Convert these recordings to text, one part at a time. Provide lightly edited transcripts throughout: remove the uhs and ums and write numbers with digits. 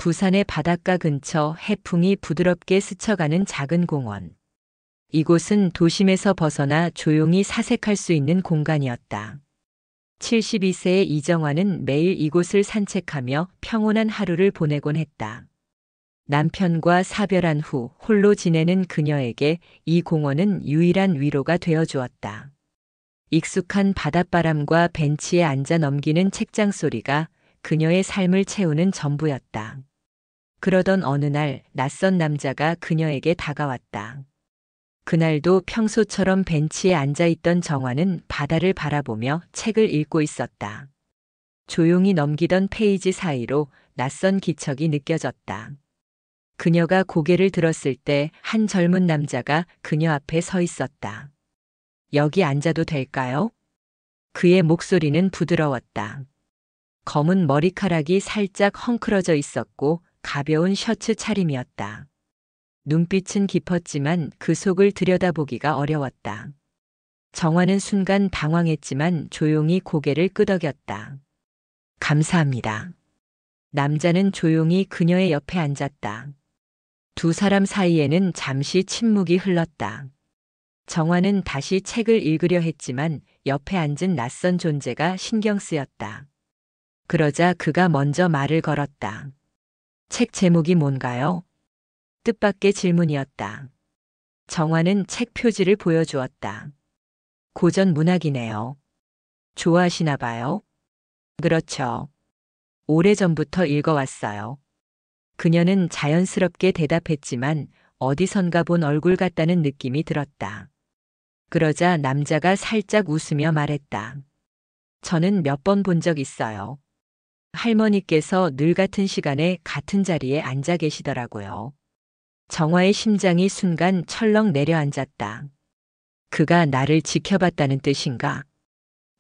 부산의 바닷가 근처 해풍이 부드럽게 스쳐가는 작은 공원. 이곳은 도심에서 벗어나 조용히 사색할 수 있는 공간이었다. 72세의 이정화는 매일 이곳을 산책하며 평온한 하루를 보내곤 했다. 남편과 사별한 후 홀로 지내는 그녀에게 이 공원은 유일한 위로가 되어 주었다. 익숙한 바닷바람과 벤치에 앉아 넘기는 책장 소리가 그녀의 삶을 채우는 전부였다. 그러던 어느 날 낯선 남자가 그녀에게 다가왔다. 그날도 평소처럼 벤치에 앉아있던 정화는 바다를 바라보며 책을 읽고 있었다. 조용히 넘기던 페이지 사이로 낯선 기척이 느껴졌다. 그녀가 고개를 들었을 때 한 젊은 남자가 그녀 앞에 서 있었다. 여기 앉아도 될까요? 그의 목소리는 부드러웠다. 검은 머리카락이 살짝 헝클어져 있었고 가벼운 셔츠 차림이었다. 눈빛은 깊었지만 그 속을 들여다보기가 어려웠다. 정화는 순간 당황했지만 조용히 고개를 끄덕였다. 감사합니다. 남자는 조용히 그녀의 옆에 앉았다. 두 사람 사이에는 잠시 침묵이 흘렀다. 정화는 다시 책을 읽으려 했지만 옆에 앉은 낯선 존재가 신경 쓰였다. 그러자 그가 먼저 말을 걸었다. 책 제목이 뭔가요? 뜻밖의 질문이었다. 정화는 책 표지를 보여주었다. 고전 문학이네요. 좋아하시나 봐요? 그렇죠. 오래전부터 읽어왔어요. 그녀는 자연스럽게 대답했지만 어디선가 본 얼굴 같다는 느낌이 들었다. 그러자 남자가 살짝 웃으며 말했다. 저는 몇 번 본 적 있어요. 할머니께서 늘 같은 시간에 같은 자리에 앉아 계시더라고요. 정화의 심장이 순간 철렁 내려앉았다. 그가 나를 지켜봤다는 뜻인가?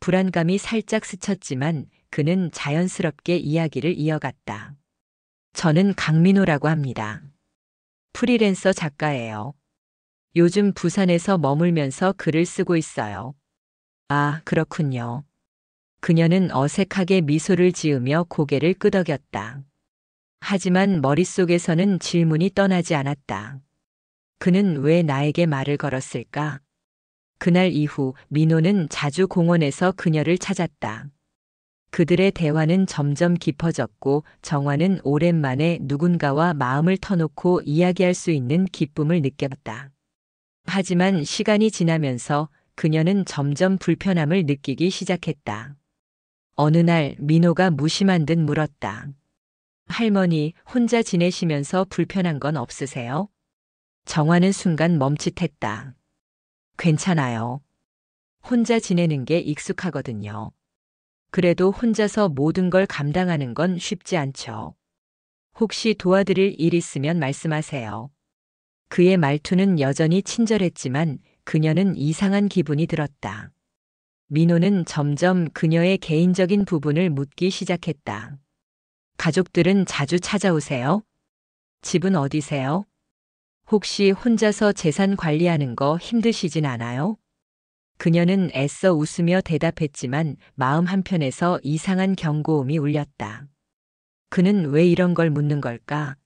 불안감이 살짝 스쳤지만 그는 자연스럽게 이야기를 이어갔다. 저는 강민호라고 합니다. 프리랜서 작가예요. 요즘 부산에서 머물면서 글을 쓰고 있어요. 아, 그렇군요. 그녀는 어색하게 미소를 지으며 고개를 끄덕였다. 하지만 머릿속에서는 질문이 떠나지 않았다. 그는 왜 나에게 말을 걸었을까? 그날 이후 민호는 자주 공원에서 그녀를 찾았다. 그들의 대화는 점점 깊어졌고 정화는 오랜만에 누군가와 마음을 터놓고 이야기할 수 있는 기쁨을 느꼈다. 하지만 시간이 지나면서 그녀는 점점 불편함을 느끼기 시작했다. 어느 날 민호가 무심한 듯 물었다. 할머니, 혼자 지내시면서 불편한 건 없으세요? 정화는 순간 멈칫했다. 괜찮아요. 혼자 지내는 게 익숙하거든요. 그래도 혼자서 모든 걸 감당하는 건 쉽지 않죠. 혹시 도와드릴 일 있으면 말씀하세요. 그의 말투는 여전히 친절했지만 그녀는 이상한 기분이 들었다. 민호는 점점 그녀의 개인적인 부분을 묻기 시작했다. 가족들은 자주 찾아오세요? 집은 어디세요? 혹시 혼자서 재산 관리하는 거 힘드시진 않아요? 그녀는 애써 웃으며 대답했지만 마음 한편에서 이상한 경고음이 울렸다. 그는 왜 이런 걸 묻는 걸까?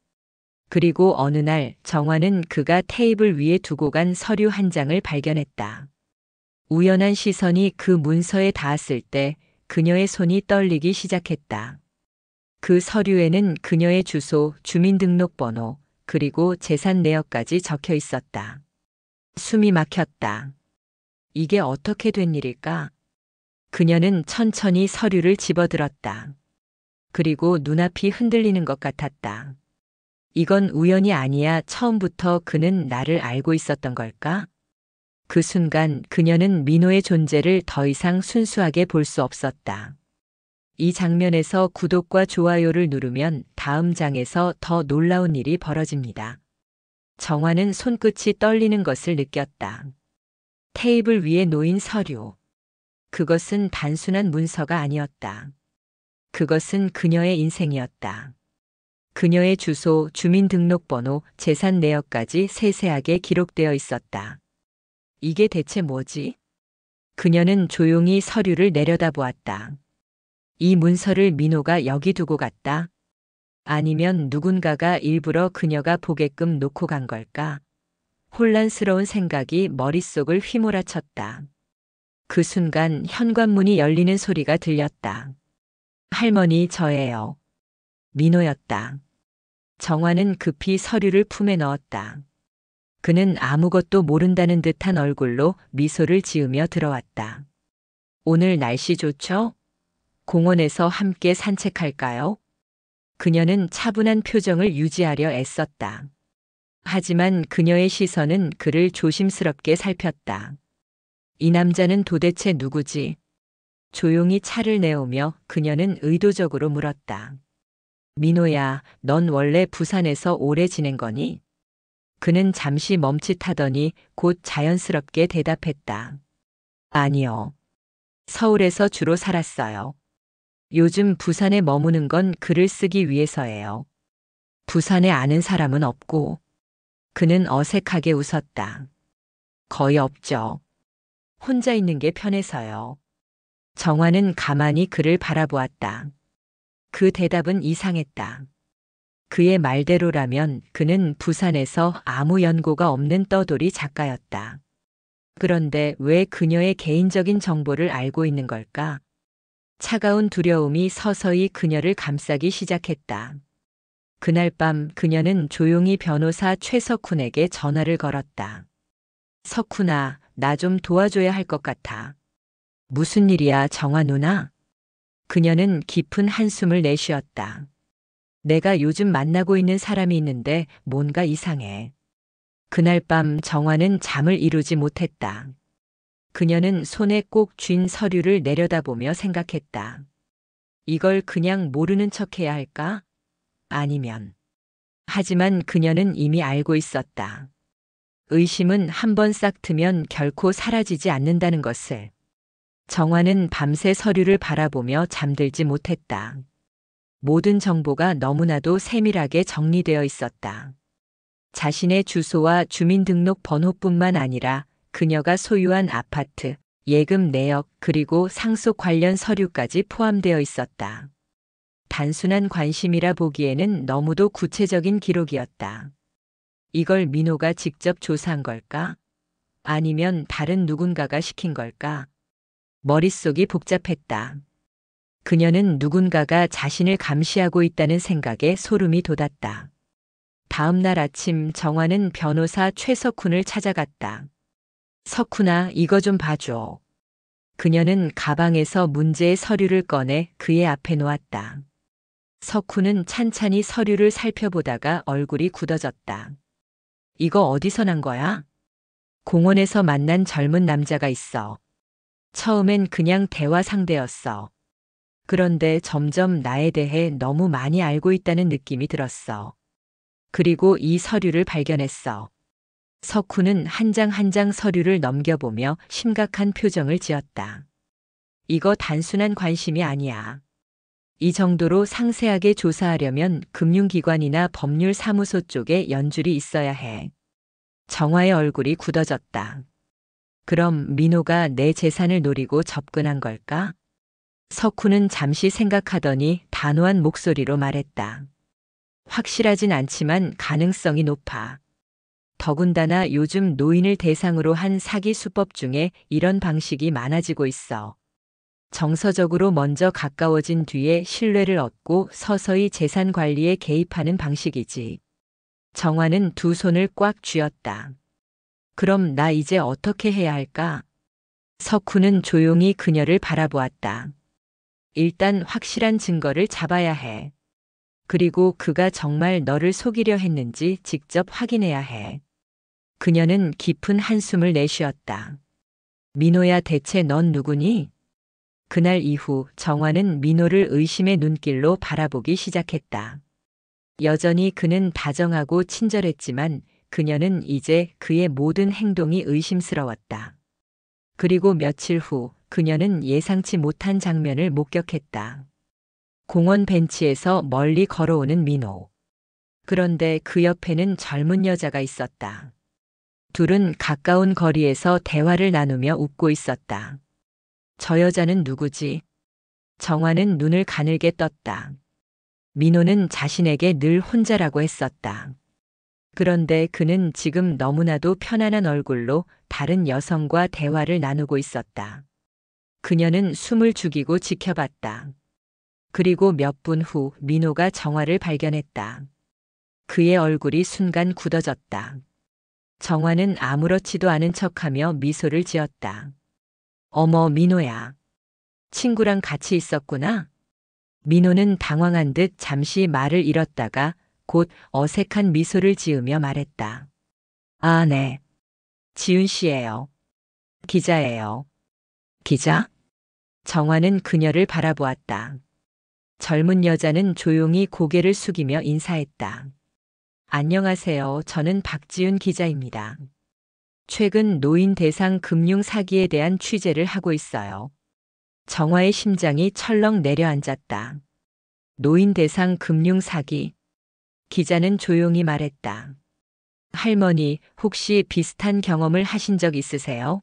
그리고 어느 날 정화는 그가 테이블 위에 두고 간 서류 한 장을 발견했다. 우연한 시선이 그 문서에 닿았을 때 그녀의 손이 떨리기 시작했다. 그 서류에는 그녀의 주소, 주민등록번호, 그리고 재산 내역까지 적혀 있었다. 숨이 막혔다. 이게 어떻게 된 일일까? 그녀는 천천히 서류를 집어들었다. 그리고 눈앞이 흔들리는 것 같았다. 이건 우연이 아니야. 처음부터 그는 나를 알고 있었던 걸까? 그 순간 그녀는 민호의 존재를 더 이상 순수하게 볼 수 없었다. 이 장면에서 구독과 좋아요를 누르면 다음 장에서 더 놀라운 일이 벌어집니다. 정화는 손끝이 떨리는 것을 느꼈다. 테이블 위에 놓인 서류. 그것은 단순한 문서가 아니었다. 그것은 그녀의 인생이었다. 그녀의 주소, 주민등록번호, 재산 내역까지 세세하게 기록되어 있었다. 이게 대체 뭐지? 그녀는 조용히 서류를 내려다보았다. 이 문서를 민호가 여기 두고 갔다. 아니면 누군가가 일부러 그녀가 보게끔 놓고 간 걸까? 혼란스러운 생각이 머릿속을 휘몰아쳤다. 그 순간 현관문이 열리는 소리가 들렸다. 할머니, 저예요. 민호였다. 정화는 급히 서류를 품에 넣었다. 그는 아무것도 모른다는 듯한 얼굴로 미소를 지으며 들어왔다. 오늘 날씨 좋죠? 공원에서 함께 산책할까요? 그녀는 차분한 표정을 유지하려 애썼다. 하지만 그녀의 시선은 그를 조심스럽게 살폈다. 이 남자는 도대체 누구지? 조용히 차를 내오며 그녀는 의도적으로 물었다. 민호야, 넌 원래 부산에서 오래 지낸 거니? 그는 잠시 멈칫하더니 곧 자연스럽게 대답했다. 아니요. 서울에서 주로 살았어요. 요즘 부산에 머무는 건 글을 쓰기 위해서예요. 부산에 아는 사람은 없고. 그는 어색하게 웃었다. 거의 없죠. 혼자 있는 게 편해서요. 정화는 가만히 그를 바라보았다. 그 대답은 이상했다. 그의 말대로라면 그는 부산에서 아무 연고가 없는 떠돌이 작가였다. 그런데 왜 그녀의 개인적인 정보를 알고 있는 걸까? 차가운 두려움이 서서히 그녀를 감싸기 시작했다. 그날 밤 그녀는 조용히 변호사 최석훈에게 전화를 걸었다. 석훈아, 나 좀 도와줘야 할 것 같아. 무슨 일이야, 정화 누나? 그녀는 깊은 한숨을 내쉬었다. 내가 요즘 만나고 있는 사람이 있는데 뭔가 이상해. 그날 밤 정화는 잠을 이루지 못했다. 그녀는 손에 꼭 쥔 서류를 내려다보며 생각했다. 이걸 그냥 모르는 척해야 할까? 아니면. 하지만 그녀는 이미 알고 있었다. 의심은 한번 싹 트면 결코 사라지지 않는다는 것을. 정화는 밤새 서류를 바라보며 잠들지 못했다. 모든 정보가 너무나도 세밀하게 정리되어 있었다. 자신의 주소와 주민등록 번호뿐만 아니라 그녀가 소유한 아파트, 예금 내역 그리고 상속 관련 서류까지 포함되어 있었다. 단순한 관심이라 보기에는 너무도 구체적인 기록이었다. 이걸 민호가 직접 조사한 걸까? 아니면 다른 누군가가 시킨 걸까? 머릿속이 복잡했다. 그녀는 누군가가 자신을 감시하고 있다는 생각에 소름이 돋았다. 다음 날 아침 정화는 변호사 최석훈을 찾아갔다. 석훈아, 이거 좀 봐줘. 그녀는 가방에서 문제의 서류를 꺼내 그의 앞에 놓았다. 석훈은 찬찬히 서류를 살펴보다가 얼굴이 굳어졌다. 이거 어디서 난 거야? 공원에서 만난 젊은 남자가 있어. 처음엔 그냥 대화 상대였어. 그런데 점점 나에 대해 너무 많이 알고 있다는 느낌이 들었어. 그리고 이 서류를 발견했어. 석훈은 한 장 한 장 서류를 넘겨보며 심각한 표정을 지었다. 이거 단순한 관심이 아니야. 이 정도로 상세하게 조사하려면 금융기관이나 법률사무소 쪽에 연줄이 있어야 해. 정화의 얼굴이 굳어졌다. 그럼 민호가 내 재산을 노리고 접근한 걸까? 석훈은 잠시 생각하더니 단호한 목소리로 말했다. 확실하진 않지만 가능성이 높아. 더군다나 요즘 노인을 대상으로 한 사기 수법 중에 이런 방식이 많아지고 있어. 정서적으로 먼저 가까워진 뒤에 신뢰를 얻고 서서히 재산 관리에 개입하는 방식이지. 정화는 두 손을 꽉 쥐었다. 그럼 나 이제 어떻게 해야 할까? 석훈은 조용히 그녀를 바라보았다. 일단 확실한 증거를 잡아야 해. 그리고 그가 정말 너를 속이려 했는지 직접 확인해야 해. 그녀는 깊은 한숨을 내쉬었다. 민호야, 대체 넌 누구니? 그날 이후 정화는 민호를 의심의 눈길로 바라보기 시작했다. 여전히 그는 다정하고 친절했지만 그녀는 이제 그의 모든 행동이 의심스러웠다. 그리고 며칠 후 그녀는 예상치 못한 장면을 목격했다. 공원 벤치에서 멀리 걸어오는 민호. 그런데 그 옆에는 젊은 여자가 있었다. 둘은 가까운 거리에서 대화를 나누며 웃고 있었다. 저 여자는 누구지? 정화는 눈을 가늘게 떴다. 민호는 자신에게 늘 혼자라고 했었다. 그런데 그는 지금 너무나도 편안한 얼굴로 다른 여성과 대화를 나누고 있었다. 그녀는 숨을 죽이고 지켜봤다. 그리고 몇 분 후 민호가 정화를 발견했다. 그의 얼굴이 순간 굳어졌다. 정화는 아무렇지도 않은 척하며 미소를 지었다. 어머, 민호야. 친구랑 같이 있었구나. 민호는 당황한 듯 잠시 말을 잃었다가 곧 어색한 미소를 지으며 말했다. 아, 네. 지윤 씨예요. 기자예요. 기자? 정화는 그녀를 바라보았다. 젊은 여자는 조용히 고개를 숙이며 인사했다. 안녕하세요. 저는 박지윤 기자입니다. 최근 노인 대상 금융 사기에 대한 취재를 하고 있어요. 정화의 심장이 철렁 내려앉았다. 노인 대상 금융 사기. 기자는 조용히 말했다. 할머니, 혹시 비슷한 경험을 하신 적 있으세요?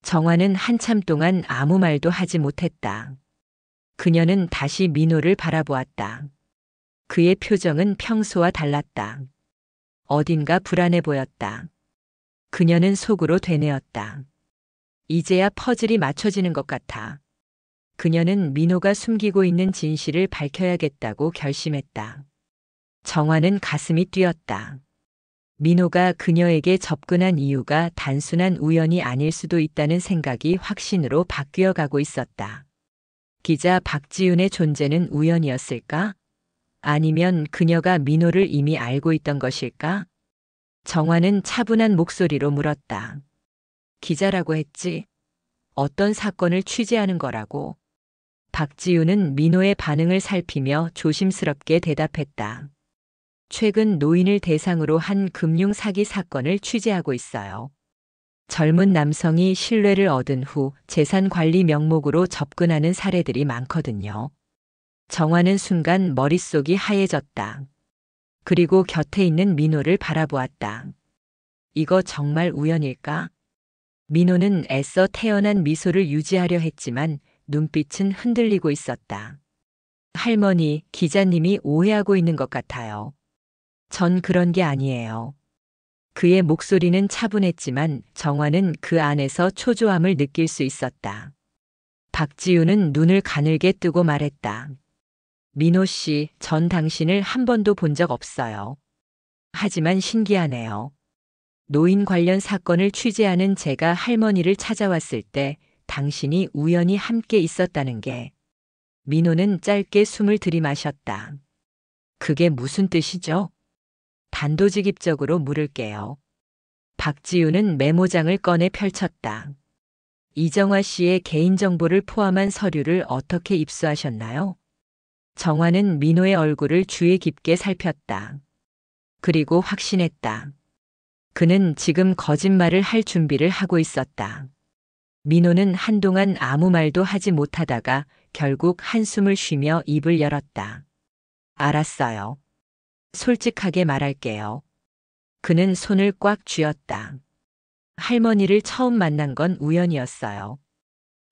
정화는 한참 동안 아무 말도 하지 못했다. 그녀는 다시 민호를 바라보았다. 그의 표정은 평소와 달랐다. 어딘가 불안해 보였다. 그녀는 속으로 되뇌었다. 이제야 퍼즐이 맞춰지는 것 같아. 그녀는 민호가 숨기고 있는 진실을 밝혀야겠다고 결심했다. 정화는 가슴이 뛰었다. 민호가 그녀에게 접근한 이유가 단순한 우연이 아닐 수도 있다는 생각이 확신으로 바뀌어 가고 있었다. 기자 박지윤의 존재는 우연이었을까? 아니면 그녀가 민호를 이미 알고 있던 것일까? 정화는 차분한 목소리로 물었다. 기자라고 했지? 어떤 사건을 취재하는 거라고? 박지윤은 민호의 반응을 살피며 조심스럽게 대답했다. 최근 노인을 대상으로 한 금융 사기 사건을 취재하고 있어요. 젊은 남성이 신뢰를 얻은 후 재산 관리 명목으로 접근하는 사례들이 많거든요. 정화는 순간 머릿속이 하얘졌다. 그리고 곁에 있는 민호를 바라보았다. 이거 정말 우연일까? 민호는 애써 태연한 미소를 유지하려 했지만 눈빛은 흔들리고 있었다. 할머니, 기자님이 오해하고 있는 것 같아요. 전 그런 게 아니에요. 그의 목소리는 차분했지만 정화는 그 안에서 초조함을 느낄 수 있었다. 박지윤은 눈을 가늘게 뜨고 말했다. 민호 씨, 전 당신을 한 번도 본 적 없어요. 하지만 신기하네요. 노인 관련 사건을 취재하는 제가 할머니를 찾아왔을 때 당신이 우연히 함께 있었다는 게. 민호는 짧게 숨을 들이마셨다. 그게 무슨 뜻이죠? 단도직입적으로 물을게요. 박지윤은 메모장을 꺼내 펼쳤다. 이정화 씨의 개인정보를 포함한 서류를 어떻게 입수하셨나요? 정화는 민호의 얼굴을 주의 깊게 살폈다. 그리고 확신했다. 그는 지금 거짓말을 할 준비를 하고 있었다. 민호는 한동안 아무 말도 하지 못하다가 결국 한숨을 쉬며 입을 열었다. 알았어요. 솔직하게 말할게요. 그는 손을 꽉 쥐었다. 할머니를 처음 만난 건 우연이었어요.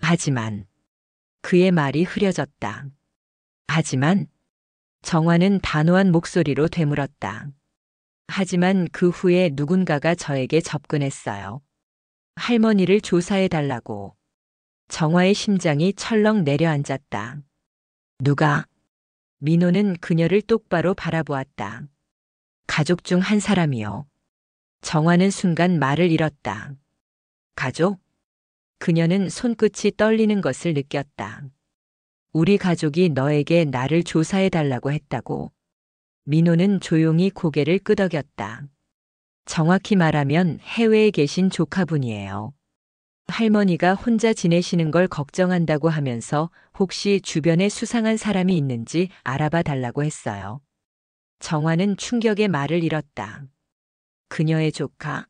하지만 그의 말이 흐려졌다. 하지만 정화는 단호한 목소리로 되물었다. 하지만 그 후에 누군가가 저에게 접근했어요. 할머니를 조사해 달라고. 정화의 심장이 철렁 내려앉았다. 누가? 민호는 그녀를 똑바로 바라보았다. 가족 중 한 사람이요. 정화는 순간 말을 잃었다. 가족? 그녀는 손끝이 떨리는 것을 느꼈다. 우리 가족이 너에게 나를 조사해 달라고 했다고. 민호는 조용히 고개를 끄덕였다. 정확히 말하면 해외에 계신 조카분이에요. 할머니가 혼자 지내시는 걸 걱정한다고 하면서 혹시 주변에 수상한 사람이 있는지 알아봐 달라고 했어요. 정화는 충격의 말을 잃었다. 그녀의 조카?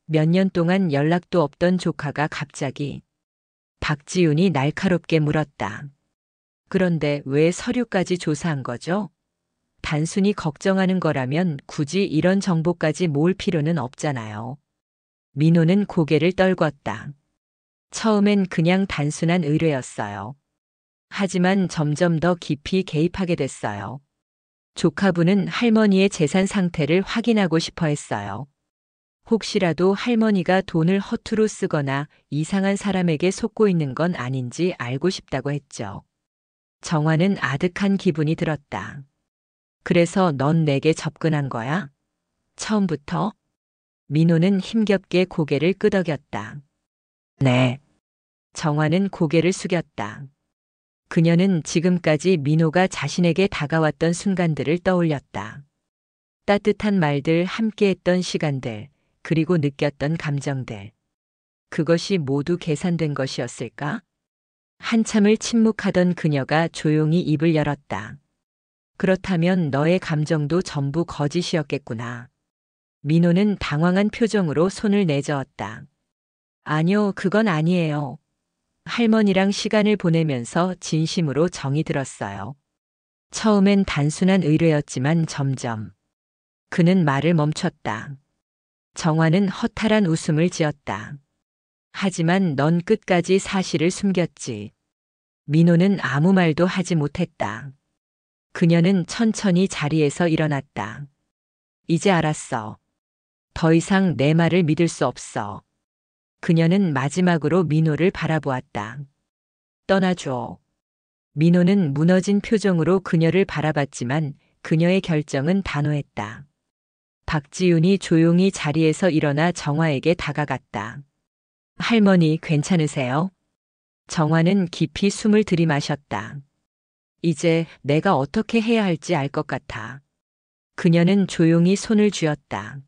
몇 년 동안 연락도 없던 조카가 갑자기. 박지윤이 날카롭게 물었다. 그런데 왜 서류까지 조사한 거죠? 단순히 걱정하는 거라면 굳이 이런 정보까지 모을 필요는 없잖아요. 민호는 고개를 떨궜다. 처음엔 그냥 단순한 의뢰였어요. 하지만 점점 더 깊이 개입하게 됐어요. 조카분은 할머니의 재산 상태를 확인하고 싶어 했어요. 혹시라도 할머니가 돈을 허투루 쓰거나 이상한 사람에게 속고 있는 건 아닌지 알고 싶다고 했죠. 정화는 아득한 기분이 들었다. 그래서 넌 내게 접근한 거야? 처음부터? 민호는 힘겹게 고개를 끄덕였다. 네. 정화는 고개를 숙였다. 그녀는 지금까지 민호가 자신에게 다가왔던 순간들을 떠올렸다. 따뜻한 말들, 함께했던 시간들, 그리고 느꼈던 감정들. 그것이 모두 계산된 것이었을까? 한참을 침묵하던 그녀가 조용히 입을 열었다. 그렇다면 너의 감정도 전부 거짓이었겠구나. 민호는 당황한 표정으로 손을 내저었다. 아니요, 그건 아니에요. 할머니랑 시간을 보내면서 진심으로 정이 들었어요. 처음엔 단순한 의뢰였지만 점점. 그는 말을 멈췄다. 정화는 허탈한 웃음을 지었다. 하지만 넌 끝까지 사실을 숨겼지. 민호는 아무 말도 하지 못했다. 그녀는 천천히 자리에서 일어났다. 이제 알았어. 더 이상 내 말을 믿을 수 없어. 그녀는 마지막으로 민호를 바라보았다. 떠나줘. 민호는 무너진 표정으로 그녀를 바라봤지만 그녀의 결정은 단호했다. 박지윤이 조용히 자리에서 일어나 정화에게 다가갔다. 할머니 괜찮으세요? 정화는 깊이 숨을 들이마셨다. 이제 내가 어떻게 해야 할지 알 것 같아. 그녀는 조용히 손을 쥐었다.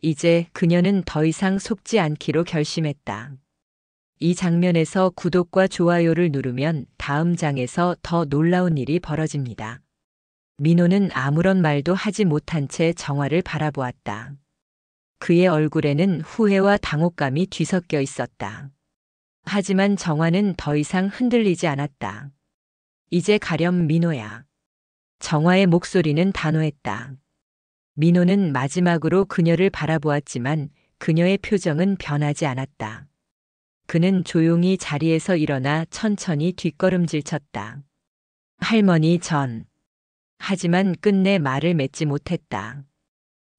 이제 그녀는 더 이상 속지 않기로 결심했다. 이 장면에서 구독과 좋아요를 누르면 다음 장에서 더 놀라운 일이 벌어집니다. 민호는 아무런 말도 하지 못한 채 정화를 바라보았다. 그의 얼굴에는 후회와 당혹감이 뒤섞여 있었다. 하지만 정화는 더 이상 흔들리지 않았다. 이제 가렴 민호야. 정화의 목소리는 단호했다. 민호는 마지막으로 그녀를 바라보았지만 그녀의 표정은 변하지 않았다. 그는 조용히 자리에서 일어나 천천히 뒷걸음질 쳤다. 할머니 전. 하지만 끝내 말을 맺지 못했다.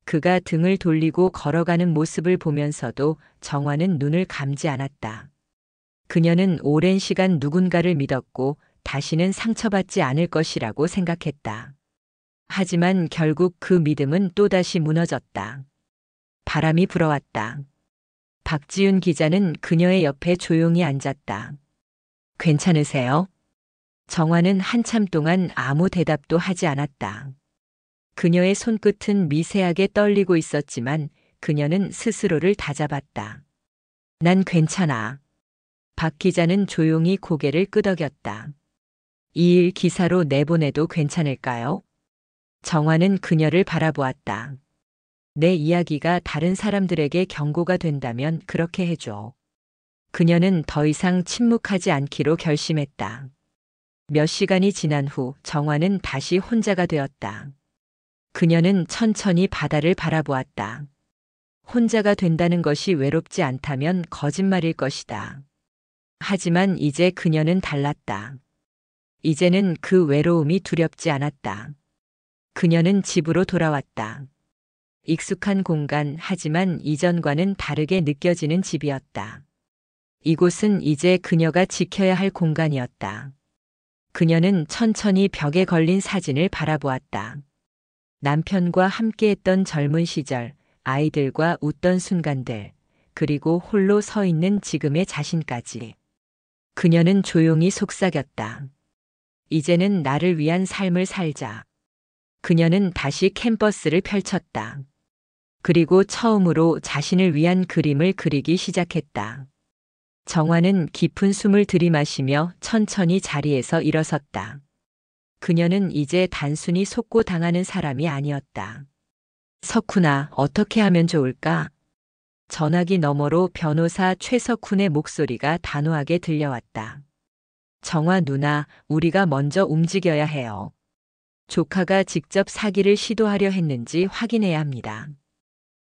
그가 등을 돌리고 걸어가는 모습을 보면서도 정화는 눈을 감지 않았다. 그녀는 오랜 시간 누군가를 믿었고 다시는 상처받지 않을 것이라고 생각했다. 하지만 결국 그 믿음은 또다시 무너졌다. 바람이 불어왔다. 박지윤 기자는 그녀의 옆에 조용히 앉았다. 괜찮으세요? 정화는 한참 동안 아무 대답도 하지 않았다. 그녀의 손끝은 미세하게 떨리고 있었지만 그녀는 스스로를 다잡았다. 난 괜찮아. 박 기자는 조용히 고개를 끄덕였다. 이 일 기사로 내보내도 괜찮을까요? 정화는 그녀를 바라보았다. 내 이야기가 다른 사람들에게 경고가 된다면 그렇게 해줘. 그녀는 더 이상 침묵하지 않기로 결심했다. 몇 시간이 지난 후 정화는 다시 혼자가 되었다. 그녀는 천천히 바다를 바라보았다. 혼자가 된다는 것이 외롭지 않다면 거짓말일 것이다. 하지만 이제 그녀는 달랐다. 이제는 그 외로움이 두렵지 않았다. 그녀는 집으로 돌아왔다. 익숙한 공간, 하지만 이전과는 다르게 느껴지는 집이었다. 이곳은 이제 그녀가 지켜야 할 공간이었다. 그녀는 천천히 벽에 걸린 사진을 바라보았다. 남편과 함께했던 젊은 시절, 아이들과 웃던 순간들, 그리고 홀로 서 있는 지금의 자신까지. 그녀는 조용히 속삭였다. 이제는 나를 위한 삶을 살자. 그녀는 다시 캔버스를 펼쳤다. 그리고 처음으로 자신을 위한 그림을 그리기 시작했다. 정화는 깊은 숨을 들이마시며 천천히 자리에서 일어섰다. 그녀는 이제 단순히 속고 당하는 사람이 아니었다. 석훈아, 어떻게 하면 좋을까? 전화기 너머로 변호사 최석훈의 목소리가 단호하게 들려왔다. 정화 누나, 우리가 먼저 움직여야 해요. 조카가 직접 사기를 시도하려 했는지 확인해야 합니다.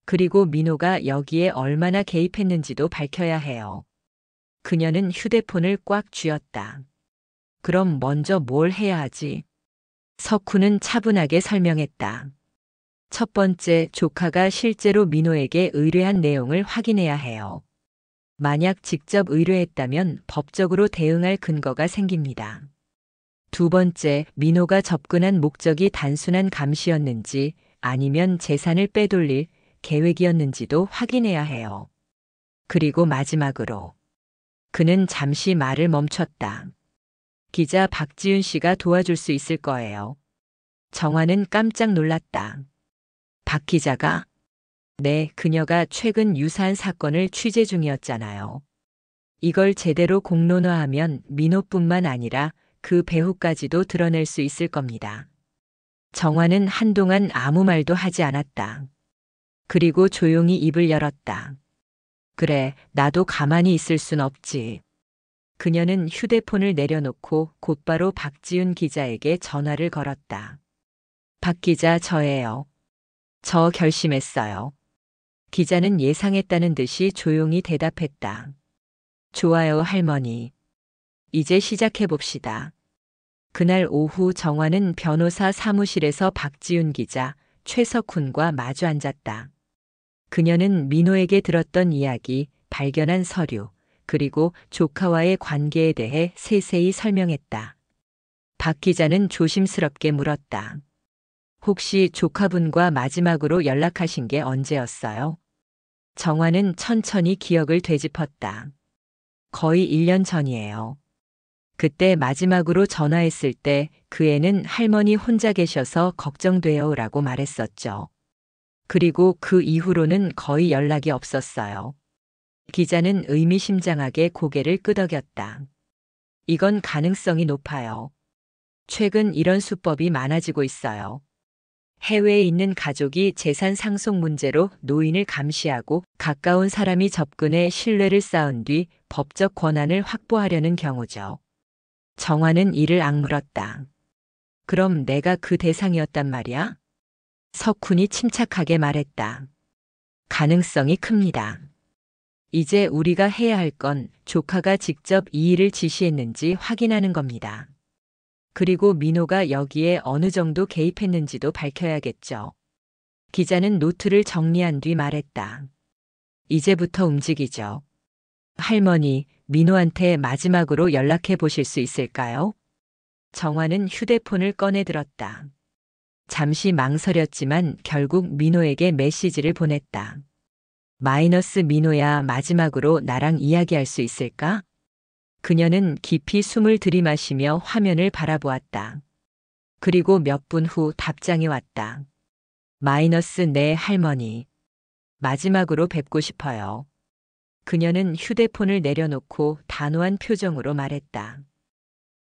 그리고 민호가 여기에 얼마나 개입했는지도 밝혀야 해요. 그녀는 휴대폰을 꽉 쥐었다. 그럼 먼저 뭘 해야 하지? 석훈은 차분하게 설명했다. 첫 번째, 조카가 실제로 민호에게 의뢰한 내용을 확인해야 해요. 만약 직접 의뢰했다면 법적으로 대응할 근거가 생깁니다. 두 번째, 민호가 접근한 목적이 단순한 감시였는지 아니면 재산을 빼돌릴 계획이었는지도 확인해야 해요. 그리고 마지막으로 그는 잠시 말을 멈췄다. 기자 박지윤 씨가 도와줄 수 있을 거예요. 정화는 깜짝 놀랐다. 박 기자가? 네, 그녀가 최근 유사한 사건을 취재 중이었잖아요. 이걸 제대로 공론화하면 민호뿐만 아니라 그 배후까지도 드러낼 수 있을 겁니다. 정화는 한동안 아무 말도 하지 않았다. 그리고 조용히 입을 열었다. 그래, 나도 가만히 있을 순 없지. 그녀는 휴대폰을 내려놓고 곧바로 박지윤 기자에게 전화를 걸었다. 박 기자, 저예요. 저 결심했어요. 기자는 예상했다는 듯이 조용히 대답했다. 좋아요, 할머니. 이제 시작해봅시다. 그날 오후 정화는 변호사 사무실에서 박지윤 기자, 최석훈과 마주 앉았다. 그녀는 민호에게 들었던 이야기, 발견한 서류, 그리고 조카와의 관계에 대해 세세히 설명했다. 박 기자는 조심스럽게 물었다. 혹시 조카분과 마지막으로 연락하신 게 언제였어요? 정화는 천천히 기억을 되짚었다. 거의 1년 전이에요. 그때 마지막으로 전화했을 때 그 애는 할머니 혼자 계셔서 걱정돼요 라고 말했었죠. 그리고 그 이후로는 거의 연락이 없었어요. 기자는 의미심장하게 고개를 끄덕였다. 이건 가능성이 높아요. 최근 이런 수법이 많아지고 있어요. 해외에 있는 가족이 재산 상속 문제로 노인을 감시하고 가까운 사람이 접근해 신뢰를 쌓은 뒤 법적 권한을 확보하려는 경우죠. 정화는 이를 악물었다. 그럼 내가 그 대상이었단 말이야? 석훈이 침착하게 말했다. 가능성이 큽니다. 이제 우리가 해야 할 건 조카가 직접 이 일을 지시했는지 확인하는 겁니다. 그리고 민호가 여기에 어느 정도 개입했는지도 밝혀야겠죠. 기자는 노트를 정리한 뒤 말했다. 이제부터 움직이죠. 할머니, 민호한테 마지막으로 연락해 보실 수 있을까요? 정화는 휴대폰을 꺼내 들었다. 잠시 망설였지만 결국 민호에게 메시지를 보냈다. 마이너스 민호야, 마지막으로 나랑 이야기할 수 있을까? 그녀는 깊이 숨을 들이마시며 화면을 바라보았다. 그리고 몇 분 후 답장이 왔다. 마이너스 네, 할머니. 마지막으로 뵙고 싶어요. 그녀는 휴대폰을 내려놓고 단호한 표정으로 말했다.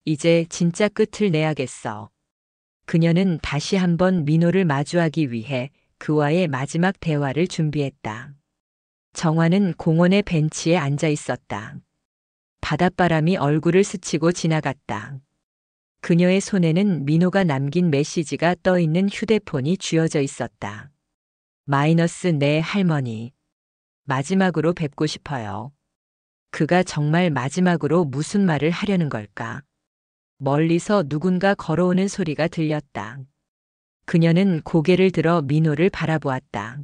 이제 진짜 끝을 내야겠어. 그녀는 다시 한번 민호를 마주하기 위해 그와의 마지막 대화를 준비했다. 정화는 공원의 벤치에 앉아 있었다. 바닷바람이 얼굴을 스치고 지나갔다. 그녀의 손에는 민호가 남긴 메시지가 떠있는 휴대폰이 쥐어져 있었다. 마이너스 네, 할머니. 마지막으로 뵙고 싶어요. 그가 정말 마지막으로 무슨 말을 하려는 걸까? 멀리서 누군가 걸어오는 소리가 들렸다. 그녀는 고개를 들어 민호를 바라보았다.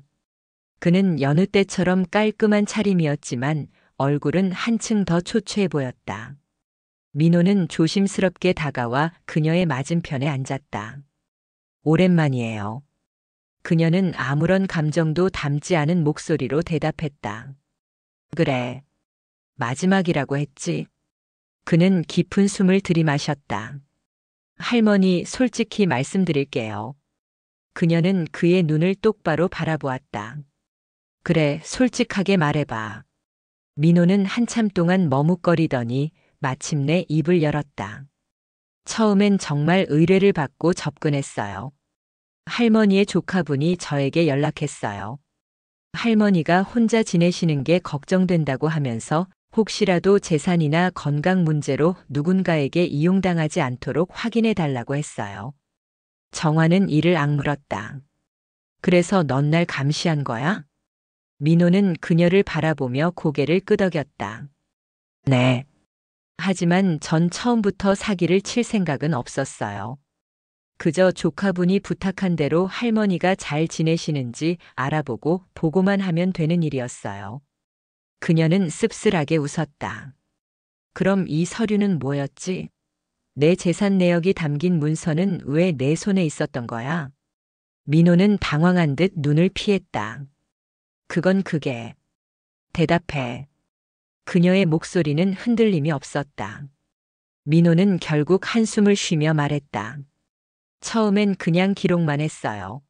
그는 여느 때처럼 깔끔한 차림이었지만 얼굴은 한층 더 초췌해 보였다. 민호는 조심스럽게 다가와 그녀의 맞은편에 앉았다. 오랜만이에요. 그녀는 아무런 감정도 담지 않은 목소리로 대답했다. 그래. 마지막이라고 했지. 그는 깊은 숨을 들이마셨다. 할머니, 솔직히 말씀드릴게요. 그녀는 그의 눈을 똑바로 바라보았다. 그래, 솔직하게 말해봐. 민호는 한참 동안 머뭇거리더니 마침내 입을 열었다. 처음엔 정말 의뢰를 받고 접근했어요. 할머니의 조카분이 저에게 연락했어요. 할머니가 혼자 지내시는 게 걱정된다고 하면서 혹시라도 재산이나 건강 문제로 누군가에게 이용당하지 않도록 확인해 달라고 했어요. 정화는 이를 악물었다. 그래서 넌 날 감시한 거야? 민호는 그녀를 바라보며 고개를 끄덕였다. 네. 하지만 전 처음부터 사기를 칠 생각은 없었어요. 그저 조카분이 부탁한 대로 할머니가 잘 지내시는지 알아보고 보고만 하면 되는 일이었어요. 그녀는 씁쓸하게 웃었다. 그럼 이 서류는 뭐였지? 내 재산 내역이 담긴 문서는 왜 내 손에 있었던 거야? 민호는 당황한 듯 눈을 피했다. 그건 그게. 대답해. 그녀의 목소리는 흔들림이 없었다. 민호는 결국 한숨을 쉬며 말했다. 처음엔 그냥 기록만 했어요.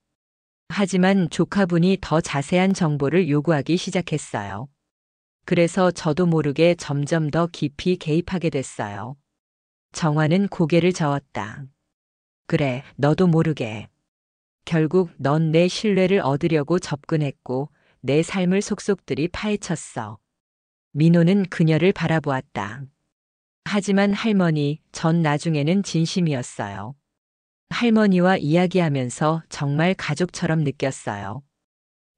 하지만 조카분이 더 자세한 정보를 요구하기 시작했어요. 그래서 저도 모르게 점점 더 깊이 개입하게 됐어요. 정화는 고개를 저었다. 그래, 너도 모르게. 결국 넌 내 신뢰를 얻으려고 접근했고 내 삶을 속속들이 파헤쳤어. 민호는 그녀를 바라보았다. 하지만 할머니, 전 나중에는 진심이었어요. 할머니와 이야기하면서 정말 가족처럼 느꼈어요.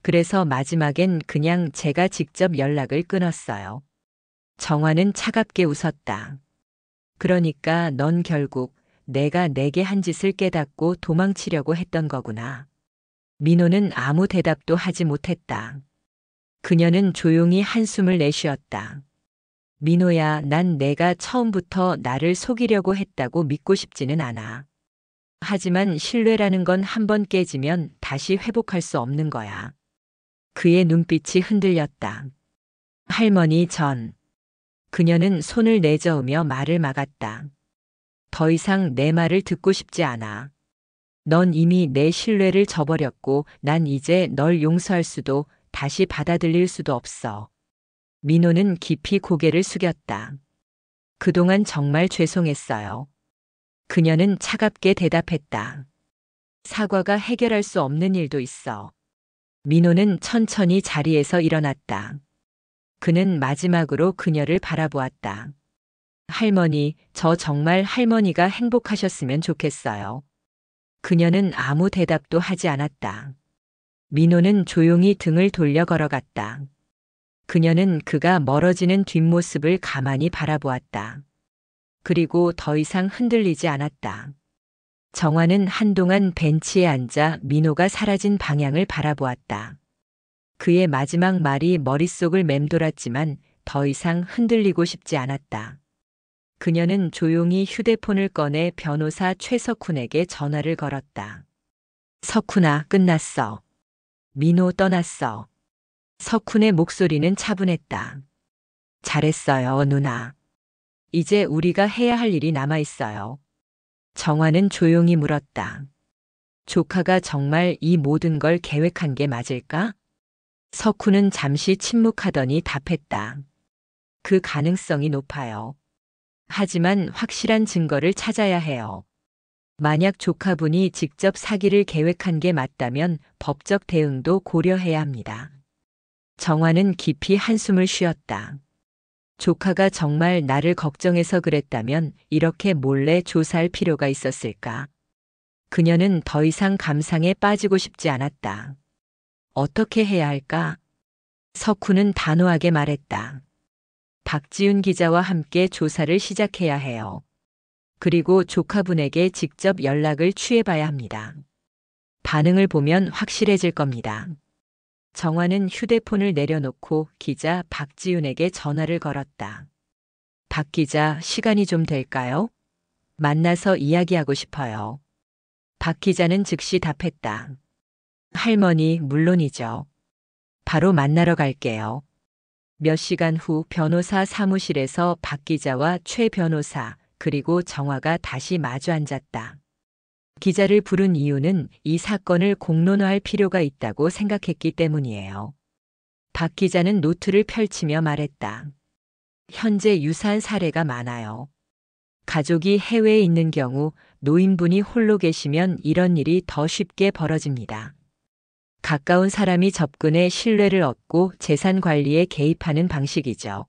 그래서 마지막엔 그냥 제가 직접 연락을 끊었어요. 정화는 차갑게 웃었다. 그러니까 넌 결국 내가 내게 한 짓을 깨닫고 도망치려고 했던 거구나. 민호는 아무 대답도 하지 못했다. 그녀는 조용히 한숨을 내쉬었다. 민호야, 난 내가 처음부터 나를 속이려고 했다고 믿고 싶지는 않아. 하지만 신뢰라는 건 한 번 깨지면 다시 회복할 수 없는 거야. 그의 눈빛이 흔들렸다. 할머니 전. 그녀는 손을 내저으며 말을 막았다. 더 이상 내 말을 듣고 싶지 않아. 넌 이미 내 신뢰를 저버렸고 난 이제 널 용서할 수도 다시 받아들일 수도 없어. 민호는 깊이 고개를 숙였다. 그동안 정말 죄송했어요. 그녀는 차갑게 대답했다. 사과가 해결할 수 없는 일도 있어. 민호는 천천히 자리에서 일어났다. 그는 마지막으로 그녀를 바라보았다. 할머니, 저 정말 할머니가 행복하셨으면 좋겠어요. 그녀는 아무 대답도 하지 않았다. 민호는 조용히 등을 돌려 걸어갔다. 그녀는 그가 멀어지는 뒷모습을 가만히 바라보았다. 그리고 더 이상 흔들리지 않았다. 정화는 한동안 벤치에 앉아 민호가 사라진 방향을 바라보았다. 그의 마지막 말이 머릿속을 맴돌았지만 더 이상 흔들리고 싶지 않았다. 그녀는 조용히 휴대폰을 꺼내 변호사 최석훈에게 전화를 걸었다. 석훈아, 끝났어. 민호 떠났어. 석훈의 목소리는 차분했다. 잘했어요, 누나. 이제 우리가 해야 할 일이 남아있어요. 정화는 조용히 물었다. 조카가 정말 이 모든 걸 계획한 게 맞을까? 석훈은 잠시 침묵하더니 답했다. 그 가능성이 높아요. 하지만 확실한 증거를 찾아야 해요. 만약 조카분이 직접 사기를 계획한 게 맞다면 법적 대응도 고려해야 합니다. 정화는 깊이 한숨을 쉬었다. 조카가 정말 나를 걱정해서 그랬다면 이렇게 몰래 조사할 필요가 있었을까? 그녀는 더 이상 감상에 빠지고 싶지 않았다. 어떻게 해야 할까? 석훈은 단호하게 말했다. 박지훈 기자와 함께 조사를 시작해야 해요. 그리고 조카분에게 직접 연락을 취해봐야 합니다. 반응을 보면 확실해질 겁니다. 정화는 휴대폰을 내려놓고 기자 박지훈에게 전화를 걸었다. 박 기자, 시간이 좀 될까요? 만나서 이야기하고 싶어요. 박 기자는 즉시 답했다. 할머니, 물론이죠. 바로 만나러 갈게요. 몇 시간 후 변호사 사무실에서 박 기자와 최 변호사 그리고 정화가 다시 마주 앉았다. 기자를 부른 이유는 이 사건을 공론화할 필요가 있다고 생각했기 때문이에요. 박 기자는 노트를 펼치며 말했다. 현재 유사한 사례가 많아요. 가족이 해외에 있는 경우 노인분이 홀로 계시면 이런 일이 더 쉽게 벌어집니다. 가까운 사람이 접근해 신뢰를 얻고 재산 관리에 개입하는 방식이죠.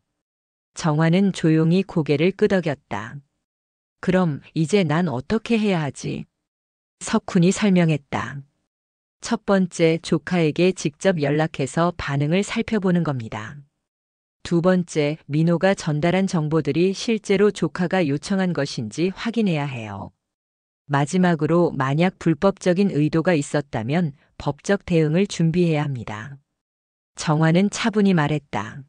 정화는 조용히 고개를 끄덕였다. 그럼 이제 난 어떻게 해야 하지? 석훈이 설명했다. 첫 번째, 조카에게 직접 연락해서 반응을 살펴보는 겁니다. 두 번째, 민호가 전달한 정보들이 실제로 조카가 요청한 것인지 확인해야 해요. 마지막으로 만약 불법적인 의도가 있었다면 법적 대응을 준비해야 합니다. 정화는 차분히 말했다.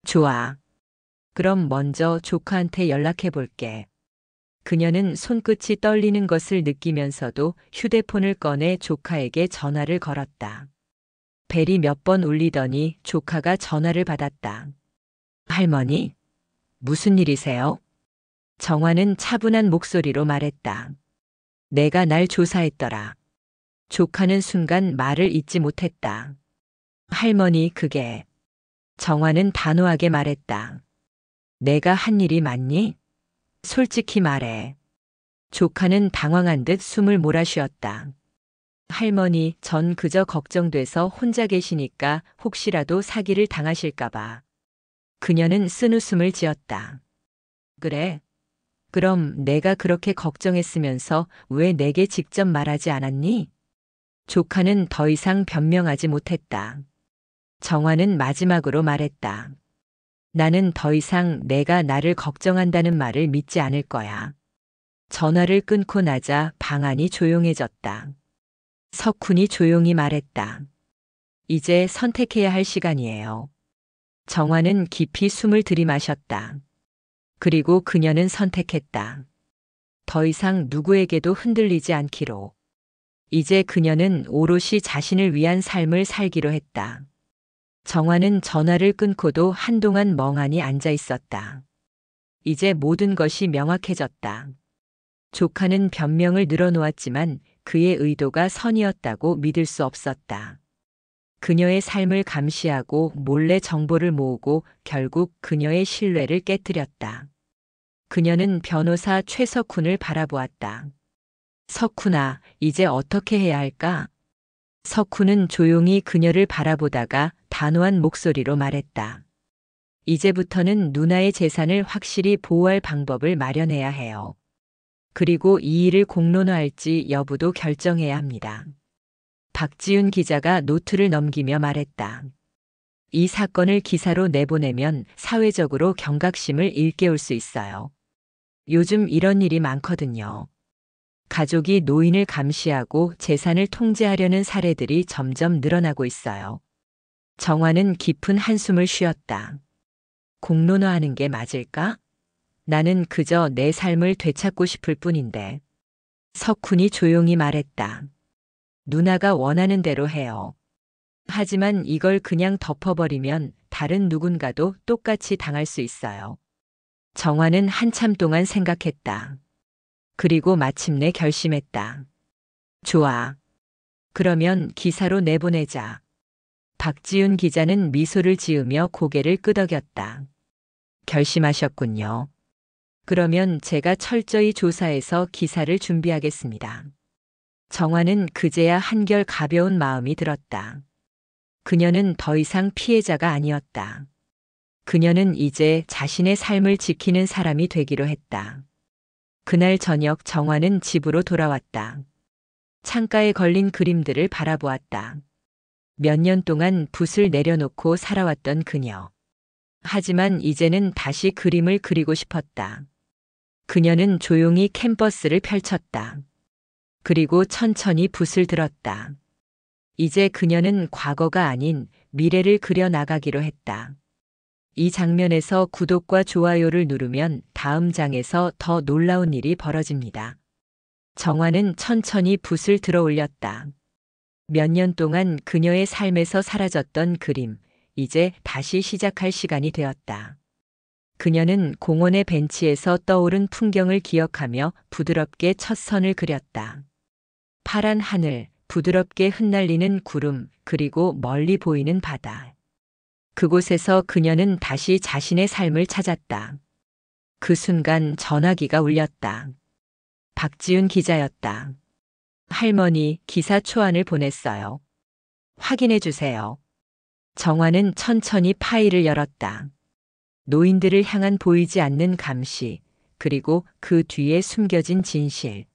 좋아. 그럼 먼저 조카한테 연락해 볼게. 그녀는 손끝이 떨리는 것을 느끼면서도 휴대폰을 꺼내 조카에게 전화를 걸었다. 벨이 몇 번 울리더니 조카가 전화를 받았다. 할머니, 무슨 일이세요? 정화는 차분한 목소리로 말했다. 내가 날 조사했더라. 조카는 순간 말을 잇지 못했다. 할머니, 그게. 정화는 단호하게 말했다. 내가 한 일이 맞니? 솔직히 말해. 조카는 당황한 듯 숨을 몰아쉬었다. 할머니, 전 그저 걱정돼서 혼자 계시니까 혹시라도 사기를 당하실까봐. 그녀는 쓴웃음을 지었다. 그래? 그럼 내가 그렇게 걱정했으면서 왜 내게 직접 말하지 않았니? 조카는 더 이상 변명하지 못했다. 정화는 마지막으로 말했다. 나는 더 이상 내가 나를 걱정한다는 말을 믿지 않을 거야. 전화를 끊고 나자 방 안이 조용해졌다. 석훈이 조용히 말했다. 이제 선택해야 할 시간이에요. 정화는 깊이 숨을 들이마셨다. 그리고 그녀는 선택했다. 더 이상 누구에게도 흔들리지 않기로. 이제 그녀는 오롯이 자신을 위한 삶을 살기로 했다. 정화는 전화를 끊고도 한동안 멍하니 앉아 있었다. 이제 모든 것이 명확해졌다. 조카는 변명을 늘어놓았지만 그의 의도가 선이었다고 믿을 수 없었다. 그녀의 삶을 감시하고 몰래 정보를 모으고 결국 그녀의 신뢰를 깨뜨렸다. 그녀는 변호사 최석훈을 바라보았다. 석훈아, 이제 어떻게 해야 할까? 석훈은 조용히 그녀를 바라보다가 단호한 목소리로 말했다. 이제부터는 누나의 재산을 확실히 보호할 방법을 마련해야 해요. 그리고 이 일을 공론화할지 여부도 결정해야 합니다. 박지윤 기자가 노트를 넘기며 말했다. 이 사건을 기사로 내보내면 사회적으로 경각심을 일깨울 수 있어요. 요즘 이런 일이 많거든요. 가족이 노인을 감시하고 재산을 통제하려는 사례들이 점점 늘어나고 있어요. 정화는 깊은 한숨을 쉬었다. 공론화하는 게 맞을까? 나는 그저 내 삶을 되찾고 싶을 뿐인데. 석훈이 조용히 말했다. 누나가 원하는 대로 해요. 하지만 이걸 그냥 덮어버리면 다른 누군가도 똑같이 당할 수 있어요. 정화는 한참 동안 생각했다. 그리고 마침내 결심했다. 좋아. 그러면 기사로 내보내자. 박지윤 기자는 미소를 지으며 고개를 끄덕였다. 결심하셨군요. 그러면 제가 철저히 조사해서 기사를 준비하겠습니다. 정화는 그제야 한결 가벼운 마음이 들었다. 그녀는 더 이상 피해자가 아니었다. 그녀는 이제 자신의 삶을 지키는 사람이 되기로 했다. 그날 저녁 정화는 집으로 돌아왔다. 창가에 걸린 그림들을 바라보았다. 몇 년 동안 붓을 내려놓고 살아왔던 그녀. 하지만 이제는 다시 그림을 그리고 싶었다. 그녀는 조용히 캔버스를 펼쳤다. 그리고 천천히 붓을 들었다. 이제 그녀는 과거가 아닌 미래를 그려 나가기로 했다. 이 장면에서 구독과 좋아요를 누르면 다음 장에서 더 놀라운 일이 벌어집니다. 정화는 천천히 붓을 들어 올렸다. 몇 년 동안 그녀의 삶에서 사라졌던 그림, 이제 다시 시작할 시간이 되었다. 그녀는 공원의 벤치에서 떠오른 풍경을 기억하며 부드럽게 첫 선을 그렸다. 파란 하늘, 부드럽게 흩날리는 구름, 그리고 멀리 보이는 바다. 그곳에서 그녀는 다시 자신의 삶을 찾았다. 그 순간 전화기가 울렸다. 박지윤 기자였다. 할머니, 기사 초안을 보냈어요. 확인해 주세요. 정화는 천천히 파일을 열었다. 노인들을 향한 보이지 않는 감시, 그리고 그 뒤에 숨겨진 진실.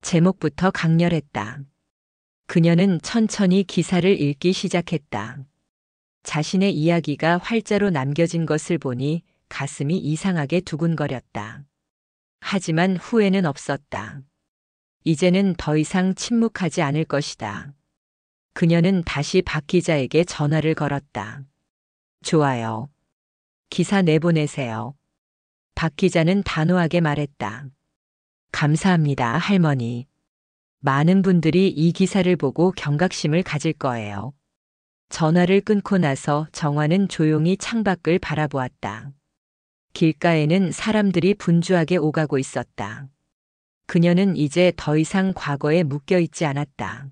제목부터 강렬했다. 그녀는 천천히 기사를 읽기 시작했다. 자신의 이야기가 활자로 남겨진 것을 보니 가슴이 이상하게 두근거렸다. 하지만 후회는 없었다. 이제는 더 이상 침묵하지 않을 것이다. 그녀는 다시 박 기자에게 전화를 걸었다. 좋아요. 기사 내보내세요. 박 기자는 단호하게 말했다. 감사합니다, 할머니. 많은 분들이 이 기사를 보고 경각심을 가질 거예요. 전화를 끊고 나서 정화는 조용히 창밖을 바라보았다. 길가에는 사람들이 분주하게 오가고 있었다. 그녀는 이제 더 이상 과거에 묶여 있지 않았다.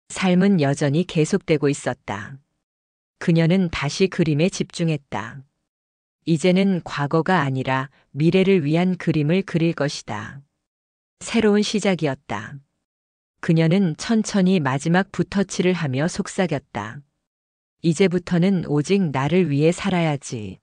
삶은 여전히 계속되고 있었다. 그녀는 다시 그림에 집중했다. 이제는 과거가 아니라 미래를 위한 그림을 그릴 것이다. 새로운 시작이었다. 그녀는 천천히 마지막 붓터치를 하며 속삭였다. 이제부터는 오직 나를 위해 살아야지.